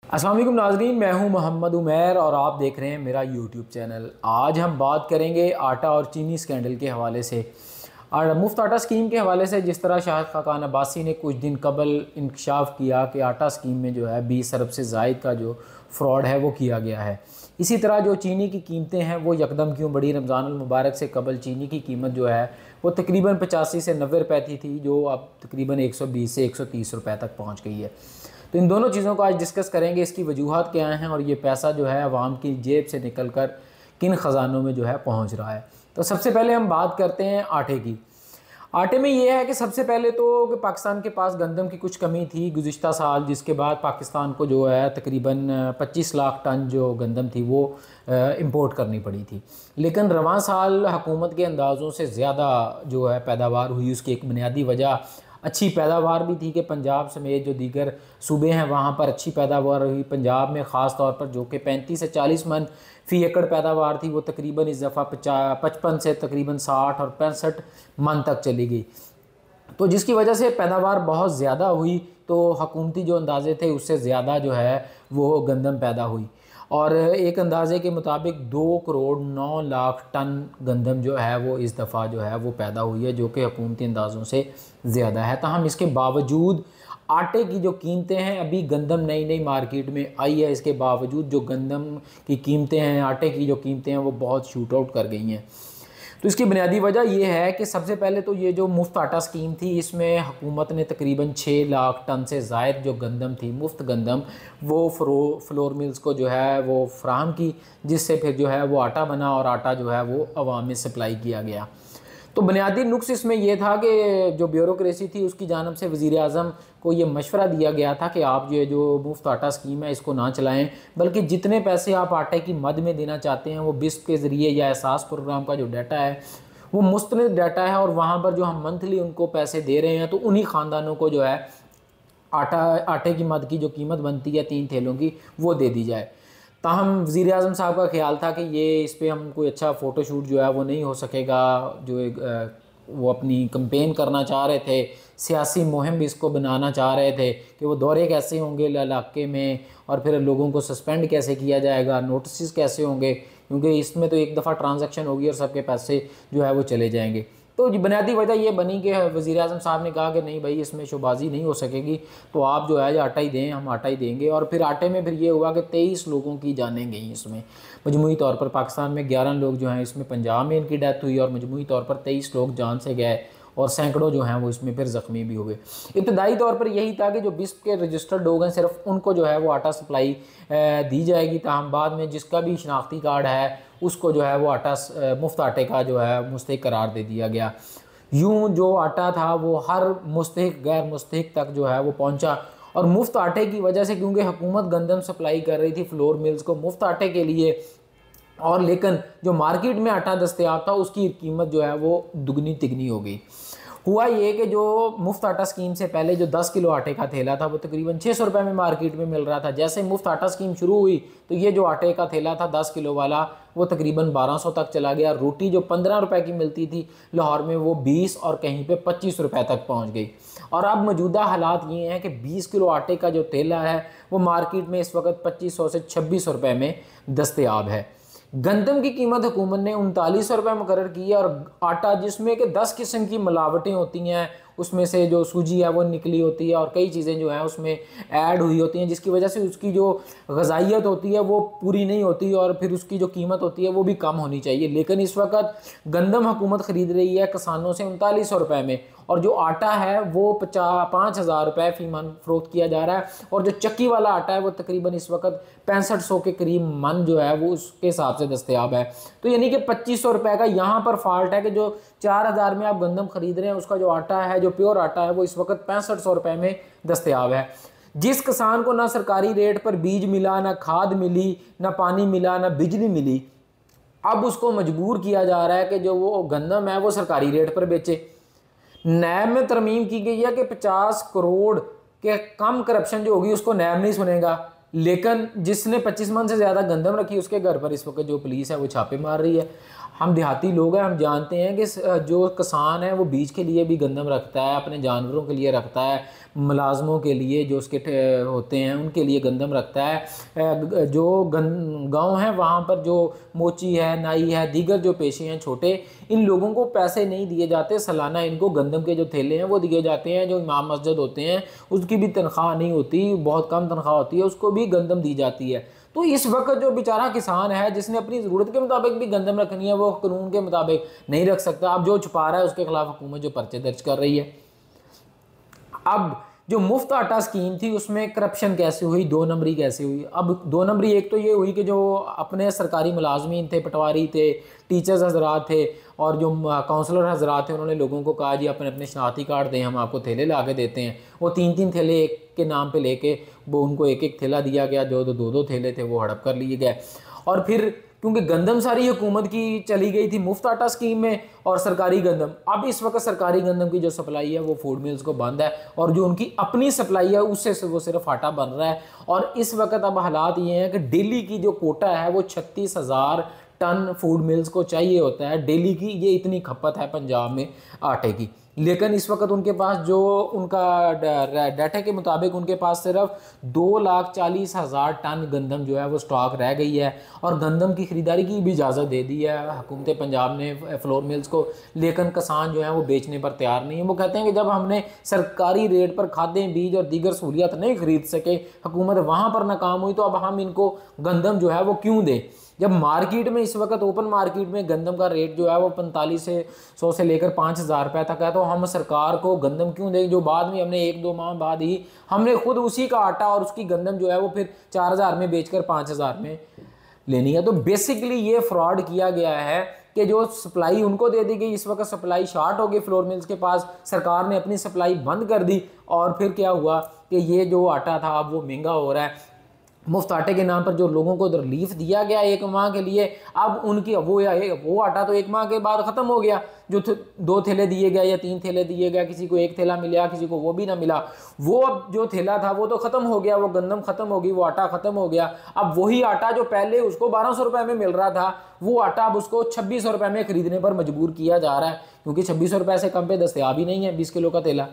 अस्सलाम वालेकुम नाज़रीन, मैं हूं मोहम्मद उमैर और आप देख रहे हैं मेरा यूट्यूब चैनल। आज हम बात करेंगे आटा और चीनी स्कैंडल के हवाले से और मुफ्त आटा स्कीम के हवाले से। जिस तरह शाहिद खाकान अब्बासी ने कुछ दिन कबल इंकशाफ किया कि आटा स्कीम में जो है 20 अरब से ज़ायद का जो फ्रॉड है वो किया गया है। इसी तरह जो चीनी की कीमतें हैं वो यकदम क्यों बढ़ी। रमज़ानुल मुबारक से कबल चीनी की कीमत जो है वो तकरीबन 85 से 90 रुपए थी, जो अब तकरीबन 120 से 130 रुपए तक पहुँच गई है। तो इन दोनों चीज़ों को आज डिस्कस करेंगे, इसकी वजूहत क्या हैं और ये पैसा जो है अवाम की जेब से निकल कर किन ख़जानों में जो है पहुंच रहा है। तो सबसे पहले हम बात करते हैं आटे की। आटे में ये है कि सबसे पहले तो कि पाकिस्तान के पास गंदम की कुछ कमी थी गुज़िश्ता साल, जिसके बाद पाकिस्तान को जो है तकरीबन 25 लाख टन जो गंदम थी वो इंपोर्ट करनी पड़ी थी। लेकिन रवां साल हुकूमत के अंदाज़ों से ज़्यादा जो है पैदावार हुई। उसकी एक बुनियादी वजह अच्छी पैदावार भी थी कि पंजाब समेत जो दीगर सूबे हैं वहाँ पर अच्छी पैदावार हुई। पंजाब में ख़ास तौर पर जो कि 35 से 40 मन फ़ी एकड़ पैदावार थी वो तकरीबन इस दफ़ा 55 से तकरीबन 60 और 65 मन तक चली गई। तो जिसकी वजह से पैदावार बहुत ज़्यादा हुई, तो हुकूमती जो अंदाजे थे उससे ज़्यादा जो है वो गंदम पैदा हुई। और एक अंदाजे के मुताबिक 2 करोड़ 9 लाख टन गंदम जो है वो इस दफ़ा जो है वो पैदा हुई है, जो कि हुकूमती अंदाज़ों से ज़्यादा है। तो हम इसके बावजूद आटे की जो कीमतें हैं, अभी गंदम नई नई मार्केट में आई है, इसके बावजूद जो गंदम की कीमतें हैं, आटे की जो कीमतें हैं वो बहुत शूट आउट कर गई हैं। तो इसकी बुनियादी वजह यह है कि सबसे पहले तो ये जो मुफ्त आटा स्कीम थी, इसमें हुकूमत ने तकरीबन 6 लाख टन से ज़ायद जो गंदम थी, मुफ्त गंदम, वो फ्लोर मिल्स को जो है वो फ्राहम की, जिससे फिर जो है वो आटा बना और आटा जो है वो अवाम में सप्लाई किया गया। तो बुनियादी नुक्स इसमें यह था कि जो ब्यूरोक्रेसी थी उसकी जानब से वज़ीर आज़म को ये मशवरा दिया गया था कि आप ये जो मुफ्त आटा स्कीम है इसको ना चलाएं, बल्कि जितने पैसे आप आटे की मद में देना चाहते हैं वो बिस्प के ज़रिए या एहसास प्रोग्राम का जो डाटा है वो मुस्तनद डाटा है, और वहाँ पर जो हम मंथली उनको पैसे दे रहे हैं तो उन्हीं ख़ानदानों को जो है आटे की मद की जो कीमत बनती है 3 थैलों की वो दे दी जाए। ताहम वज़ीर आज़म साहब का ख्याल था कि ये इस पर हम कोई अच्छा फ़ोटोशूट जो है वो नहीं हो सकेगा। जो एक वो अपनी कंपेन करना चाह रहे थे, सियासी मुहिम भी इसको बनाना चाह रहे थे कि वो दौरे कैसे होंगे इलाके में और फिर लोगों को सस्पेंड कैसे किया जाएगा, नोटिस कैसे होंगे, क्योंकि इसमें तो एक दफ़ा ट्रांजैक्शन होगी और सबके पैसे जो है वो चले जाएंगे। तो बुनियादी वजह ये बनी कि वज़ीर आज़म साहब ने कहा कि नहीं भाई, इसमें शोबाजी नहीं हो सकेगी, तो आप जो है आटा ही दें, हम आटा ही देंगे। और फिर आटे में फिर ये हुआ कि 23 लोगों की जानें गई इसमें मजमूई तौर पर। पाकिस्तान में 11 लोग जो हैं इसमें, पंजाब में इनकी डेथ हुई और मजमूई तौर पर 23 लोग जान से गए और सैकड़ों जो हैं वो इसमें फिर ज़ख्मी भी हुए। इब्तदाई तौर पर यही था कि जो बिस्प के रजिस्टर्ड लोग हैं सिर्फ उनको जो है वो आटा सप्लाई दी जाएगी। ताहम बाद में जिसका भी शनाख्ती कार्ड है उसको जो है वो आटा मुफ्त आटे का जो है मुस्तहिक करार दे दिया गया। यूँ जो आटा था वो हर मुस्तहिक गैर मुस्तहिक तक जो है वो पहुँचा। और मुफ्त आटे की वजह से, क्योंकि हुकूमत गंदम सप्लाई कर रही थी फ्लोर मिल्स को मुफ्त आटे के लिए, और लेकिन जो मार्केट में आटा दस्तयाब था उसकी कीमत जो है वो दुगनी तिगनी हो गई। हुआ ये कि जो मुफ्त आटा स्कीम से पहले जो 10 किलो आटे का थैला था वो तकरीबन 600 रुपये में मार्केट में मिल रहा था। जैसे मुफ्त आटा स्कीम शुरू हुई तो ये जो आटे का थैला था 10 किलो वाला वो तकरीबन 1200 तक चला गया। रोटी जो 15 रुपये की मिलती थी लाहौर में वो 20 और कहीं पे 25 रुपये तक पहुंच गई। और अब मौजूदा हालात ये हैं कि 20 किलो आटे का जो थैला है वो मार्केट में इस वक्त 2500 से 2600 रुपये में दस्तयाब है। गंदम की कीमत हुकूमत ने 39 रुपये मुकर्रर की है, और आटा जिसमें कि 10 किस्म की मिलावटें होती हैं, उसमें से जो सूजी है वो निकली होती है और कई चीज़ें जो हैं उसमें ऐड हुई होती हैं, जिसकी वजह से उसकी जो ग़ज़ाइयत होती है वो पूरी नहीं होती और फिर उसकी जो कीमत होती है वो भी कम होनी चाहिए। लेकिन इस वक्त गंदम हुकूमत ख़रीद रही है किसानों से 3900 रुपये में, और जो आटा है वो 5000 रुपये फ़ी मन फ़रोख्त किया जा रहा है, और जो चक्की वाला आटा है वो तकरीबन इस वक्त 6500 के करीब मन जो है वो उसके हिसाब से दस्तयाब है। तो यानी कि 2500 रुपये का यहाँ पर फॉल्ट है कि जो 4000 में आप गंदम खरीद रहे हैं उसका जो आटा है, जो प्योर आटा है, वो इस वक्त 6500 रुपये में दस्तयाब है। जिस किसान को ना सरकारी रेट पर बीज मिला, ना खाद मिली, ना पानी मिला, ना बिजली मिली, अब उसको मजबूर किया जा रहा है कि जो वो गंदम है वो सरकारी रेट पर बेचे। नैब में तरमीम की गई है कि 50 करोड़ के कम करप्शन जो होगी उसको नैब नहीं सुनेगा, लेकिन जिसने 25 मन से ज़्यादा गंदम रखी उसके घर पर इस वक्त जो पुलिस है वो छापे मार रही है। हम देहाती लोग हैं, हम जानते हैं कि जो किसान है वो बीज के लिए भी गंदम रखता है, अपने जानवरों के लिए रखता है, मुलाजमों के लिए जो उसके होते हैं उनके लिए गंदम रखता है। जो गांव है वहाँ पर जो मोची है, नाई है, दीगर जो पेशे हैं छोटे, इन लोगों को पैसे नहीं दिए जाते सालाना, इनको गंदम के जो थैले हैं वो दिए जाते हैं। जो इमाम मस्जिद होते हैं उसकी भी तनख्वाह नहीं होती, बहुत कम तनख्वाह होती है, उसको भी गंदम दी जाती है। तो इस वक्त जो बेचारा किसान है जिसने अपनी ज़रूरत के मुताबिक भी गंदम रखनी है, वो कानून के मुताबिक नहीं रख सकता। अब जो छुपा रहा है उसके खिलाफ हुकूमत जो पर्चे दर्ज कर रही है। अब जो मुफ्त आटा स्कीम थी उसमें करप्शन कैसे हुई, 2 नंबरी कैसे हुई? अब 2 नंबरी एक तो ये हुई कि जो अपने सरकारी मुलाजमीन थे, पटवारी थे, टीचर्स हजरात थे और जो काउंसलर हजरात थे, उन्होंने लोगों को कहा जी अपने अपने शनाख्ती कार्ड दें, हम आपको थैले ला के देते हैं। वो 3-3 थैले एक के नाम पे लेके वो उनको एक एक थैला दिया गया, जो 2-2 थैले थे वो हड़प कर लिए गए। और फिर क्योंकि गंदम सारी हुकूमत की चली गई थी मुफ्त आटा स्कीम में और सरकारी गंदम, अब इस वक्त सरकारी गंदम की जो सप्लाई है वो फूड मिल्स को बंद है और जो उनकी अपनी सप्लाई है उससे वो सिर्फ आटा बन रहा है। और इस वक्त अब हालात ये हैं कि डेली की जो कोटा है वो 36,000 टन फूड मिल्स को चाहिए होता है डेली की, ये इतनी खपत है पंजाब में आटे की। लेकिन इस वक्त उनके पास जो उनका डाटा के मुताबिक उनके पास सिर्फ 2,40,000 टन गंदम जो है वो स्टॉक रह गई है। और गंदम की ख़रीदारी की भी इजाज़त दे दी है हुकूमत पंजाब ने फ्लोर मिल्स को, लेकिन किसान जो है वो बेचने पर तैयार नहीं है। वो कहते हैं कि जब हमने सरकारी रेट पर खादें, बीज और दीगर सहूलियात नहीं खरीद सके, हुकूमत वहाँ पर नाकाम हुई, तो अब हम इनको गंदम जो है वो क्यों दें? जब मार्केट में इस वक्त ओपन मार्केट में गंदम का रेट जो है वो 4500 से लेकर 5,000 रुपये तक है, तो हम सरकार को गंदम क्यों दें जो बाद में हमने 1-2 माह बाद ही हमने खुद उसी का आटा और उसकी गंदम जो है वो फिर 4,000 में बेचकर 5,000 में लेनी है। तो बेसिकली ये फ्रॉड किया गया है कि जो सप्लाई उनको दे दी गई, इस वक्त सप्लाई शार्ट हो गई फ्लोर मिल्स के पास, सरकार ने अपनी सप्लाई बंद कर दी और फिर क्या हुआ कि ये जो आटा था अब वो महंगा हो रहा है। मुफ्त आटे के नाम पर जो लोगों को रिलीफ दिया गया 1 माह के लिए, अब उनकी वो आटा तो 1 माह के बाद ख़त्म हो गया। जो 2 थैले दिए गए या 3 थैले दिए गए, किसी को 1 थैला मिला, किसी को वो भी ना मिला, वो अब जो थैला था वो तो ख़त्म हो गया, वो गंदम ख़त्म हो गई, वो आटा ख़त्म हो गया। अब वही आटा जो पहले उसको 1,200 रुपये में मिल रहा था, वो आटा अब उसको 2,600 रुपये में ख़रीदने पर मजबूर किया जा रहा है, क्योंकि 2,600 रुपये से कम पे दस्तयाब ही नहीं है 20 किलो का थैला।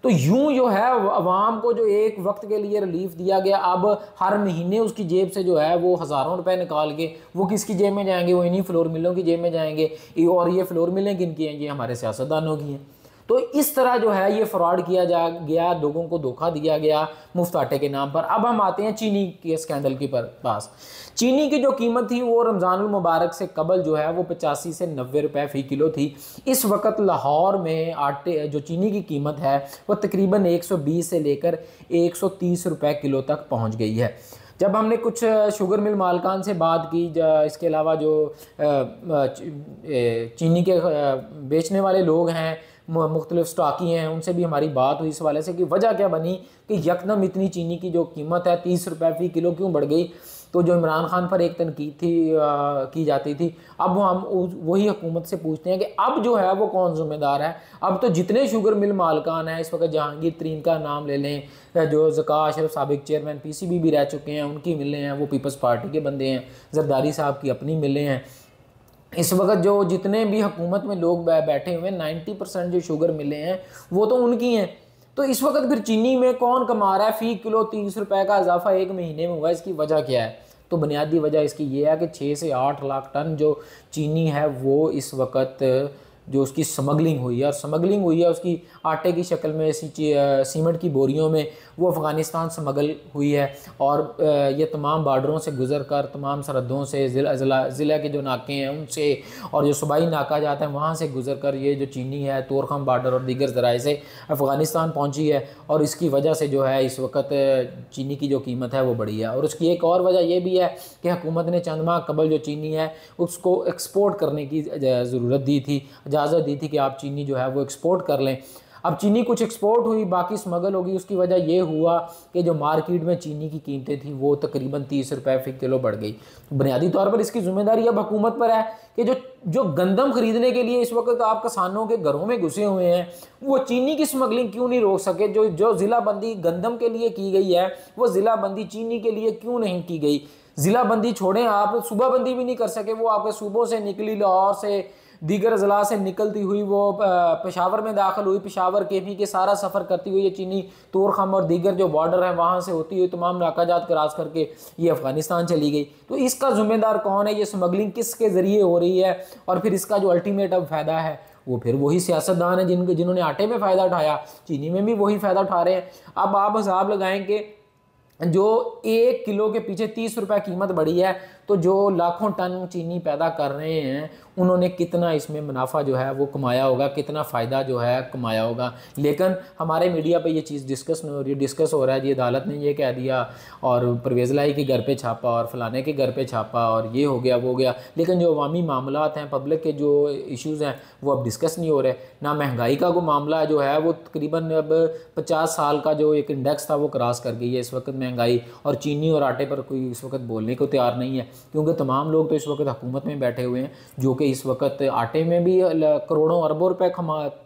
तो यूं जो है अवाम को जो एक वक्त के लिए रिलीफ दिया गया, अब हर महीने उसकी जेब से जो है वो हज़ारों रुपए निकाल के वो किसकी जेब में जाएंगे? वो इन्हीं फ्लोर मिलों की जेब में जाएंगे। और ये फ्लोर मिलें किन की हैं? ये हमारे सियासतदानों की हैं। तो इस तरह जो है ये फ्रॉड किया जा गया, लोगों को धोखा दिया गया मुफ्त आटे के नाम पर। अब हम आते हैं चीनी के स्कैंडल के पास। चीनी की जो कीमत थी वो रमज़ानुल मुबारक से कबल जो है वो 85 से 90 रुपए फ़ी किलो थी। इस वक्त लाहौर में आटे जो चीनी की कीमत है वो तकरीबन 120 से लेकर 130 रुपए किलो तक पहुंच गई है। जब हमने कुछ शुगर मिल मालकान से बात की, इसके अलावा जो चीनी के बेचने वाले लोग हैं, मुख्तलिफ स्टॉकी हैं, उनसे भी हमारी बात हुई इस वाले से कि वजह क्या बनी कि यकदम इतनी चीनी की जो कीमत है 30 रुपये फ़ी किलो क्यों बढ़ गई। तो जो इमरान खान पर एक तनकीद थी की जाती थी, अब हम वही हुकूमत से पूछते हैं कि अब जो है वो कौन ज़िम्मेदार है। अब तो जितने शुगर मिल मालकान हैं, इस वक्त जहांगीर तरीन का नाम ले लें, जो ज़का अशरफ साबिक चेयरमैन PCB भी रह चुके हैं, उनकी मिले हैं, वो पीपल्स पार्टी के बंदे हैं, जरदारी साहब की अपनी मिले हैं। इस वक्त जो जितने भी हुकूमत में लोग बैठे हुए हैं 90% जो शुगर मिले हैं वो तो उनकी हैं। तो इस वक्त फिर चीनी में कौन कमा रहा है? फ़ी किलो 30 रुपये का इजाफा 1 महीने में हुआ, इसकी वजह क्या है? तो बुनियादी वजह इसकी ये है कि 6 से 8 लाख टन जो चीनी है वो इस वक्त जो उसकी स्मगलिंग हुई है, और स्मगलिंग हुई है उसकी आटे की शक्ल में, सीमेंट की बोरियों में, वो अफ़गानिस्तान स्मगल हुई है। और ये तमाम बार्डरों से गुज़र कर, तमाम सरहदों से, ज़िला के जो नाके हैं उनसे, और जो सूबाई नाका जाता है वहाँ से गुज़र कर ये जो चीनी है तोरखम बार्डर और दीगर ज़राए से अफ़गानिस्तान पहुँची है। और इसकी वजह से जो है इस वक्त चीनी की जो कीमत है वो बढ़ी है। और उसकी एक और वजह यह भी है कि हुकूमत ने चंद माह कबल जो चीनी है उसको एक्सपोर्ट करने की ज़रूरत दी थी, इजाज़त दी थी कि आप चीनी जो है वो एक्सपोर्ट कर लें। अब चीनी कुछ एक्सपोर्ट हुई, बाकी स्मगल होगी। उसकी वजह ये हुआ कि जो मार्केट में चीनी की कीमतें थी वो तकरीबन 30 रुपये फ़ी किलो बढ़ गई। तो बुनियादी तौर पर इसकी जिम्मेदारी अब हुकूमत पर है कि जो गंदम खरीदने के लिए इस वक्त आप किसानों के घरों में घुसे हुए हैं, वो चीनी की स्मगलिंग क्यों नहीं रोक सके? जो ज़िला बंदी गंदम के लिए की गई है वो ज़िला बंदी चीनी के लिए क्यों नहीं की गई? ज़िला बंदी छोड़ें, आप सूबा बंदी भी नहीं कर सके। वो आपके सूबों से निकली, लाहौर से, दीगर अजला से निकलती हुई वो पेशावर में दाखिल हुई, पेशावर केपी के सारा सफ़र करती हुई ये चीनी तोरखम और दीगर जो बॉर्डर हैं वहाँ से होती हुई तमाम नाकाजात क्रॉस करके ये अफ़गानिस्तान चली गई। तो इसका ज़िम्मेदार कौन है? ये स्मगलिंग किसके ज़रिए हो रही है? और फिर इसका जो अल्टीमेट अब फ़ायदा है वो फिर वही सियासतदान है जिन्होंने आटे में फ़ायदा उठाया, चीनी में भी वही फ़ायदा उठा रहे हैं। अब आप हिसाब लगाएं कि जो 1 किलो के पीछे 30 रुपये कीमत बढ़ी है, तो जो लाखों टन चीनी पैदा कर रहे हैं उन्होंने कितना इसमें मुनाफा जो है वो कमाया होगा, कितना फ़ायदा जो है कमाया होगा। लेकिन हमारे मीडिया पे ये चीज़ डिस्कस नहीं हो रही। डिस्कस हो रहा है जी अदालत ने ये कह दिया और परवेज़ लाई के घर पे छापा और फलाने के घर पे छापा और ये हो गया वो हो गया, लेकिन जो अवामी मामलात हैं, पब्लिक के जो इश्यूज़ हैं वो अब डिस्कस नहीं हो रहे। ना महंगाई का कोई मामला जो है वो तकरीबन अब 50 साल का जो एक इंडेक्स था वो क्रॉस कर गई है इस वक्त महंगाई, और चीनी और आटे पर कोई इस वक्त बोलने को तैयार नहीं है, क्योंकि तमाम लोग तो इस वक्त हुकूमत में बैठे हुए हैं जो कि इस वक्त आटे में भी करोड़ों अरबों रुपए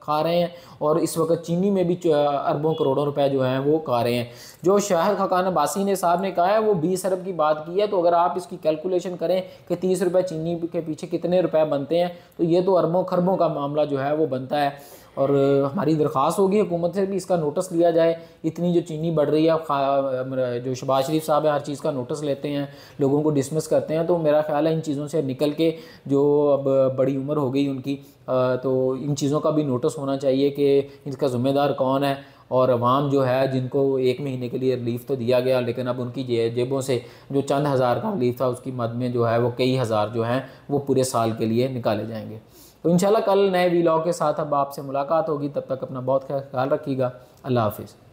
खा रहे हैं और इस वक्त चीनी में भी अरबों करोड़ों रुपए जो हैं वो खा रहे हैं। जो शाहिद खाकान अब्बासी ने साहब ने कहा है वो 20 अरब की बात की है, तो अगर आप इसकी कैलकुलेशन करें कि 30 रुपये चीनी के पीछे कितने रुपए बनते हैं, तो ये तो अरबों खरबों का मामला जो है वो बनता है। और हमारी दरख्वास्त होगी हुकूमत से भी इसका नोटिस लिया जाए। इतनी जो चीनी बढ़ रही है, जो शहबाज शरीफ साहब है हर चीज़ का नोटिस लेते हैं, लोगों को डिसमिस करते हैं, तो मेरा ख्याल है इन चीज़ों से निकल के, जो अब बड़ी उम्र हो गई उनकी, तो इन चीज़ों का भी नोटिस होना चाहिए कि इसका ज़िम्मेदार कौन है। और अवाम जो है जिनको 1 महीने के लिए रिलीफ तो दिया गया, लेकिन अब उनकी जेबों से जो चंद हज़ार का रिलीफ था उसकी मद में जो है वो कई हज़ार जो हैं वो पूरे साल के लिए निकाले जाएंगे। तो इंशाल्लाह कल नए वीलॉग के साथ अब आपसे मुलाकात होगी। तब तक अपना बहुत ख्याल रखिएगा। अल्लाह हाफिज़।